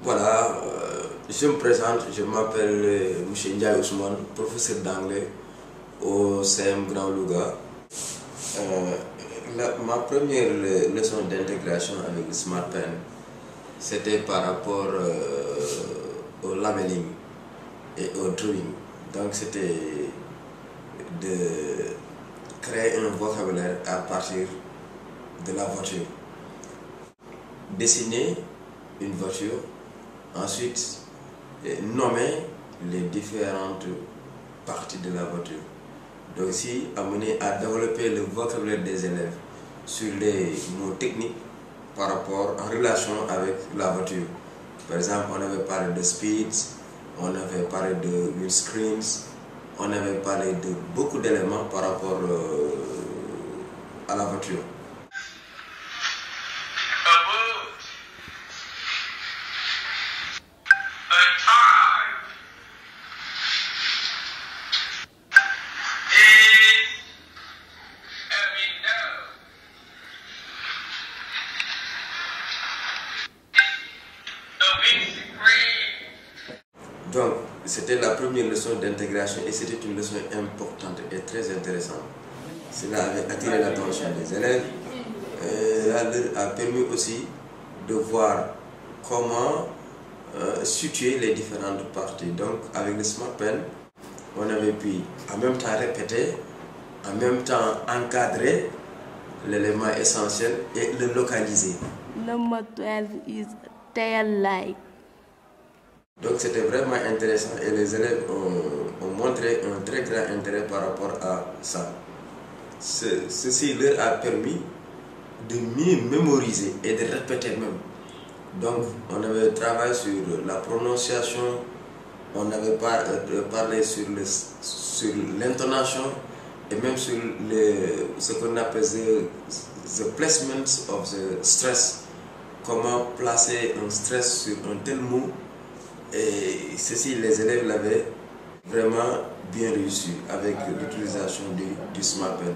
Voilà, je me présente, je m'appelle M. Ndiaye Ousmane, professeur d'anglais au CM Grand Louga. Ma première leçon d'intégration avec le Smart Pen, c'était par rapport au labeling et au drawing. Donc c'était de créer un vocabulaire à partir de la voiture. Dessiner une voiture, ensuite nommer les différentes parties de la voiture. Donc ici, amener à développer le vocabulaire des élèves sur les mots techniques par rapport en relation avec la voiture. Par exemple, on avait parlé de speed, on avait parlé de windscreens, on avait parlé de beaucoup d'éléments par rapport à la voiture. Donc, c'était la première leçon d'intégration et c'était une leçon importante et très intéressante. Cela avait attiré l'attention des élèves et leur a permis aussi de voir comment situer les différentes parties. Donc, avec le Smart Pen, on avait pu en même temps répéter, en même temps encadrer l'élément essentiel et le localiser. Number 12 is tail light. Donc c'était vraiment intéressant et les élèves ont montré un très grand intérêt par rapport à ça. Ceci leur a permis de mieux mémoriser et de répéter même. Donc on avait travaillé sur la prononciation, on avait parlé sur l'intonation et même sur ce qu'on appelle the placement of the stress. Comment placer un stress sur un tel mot. Et ceci, les élèves l'avaient vraiment bien réussi avec l'utilisation du Smart Pen.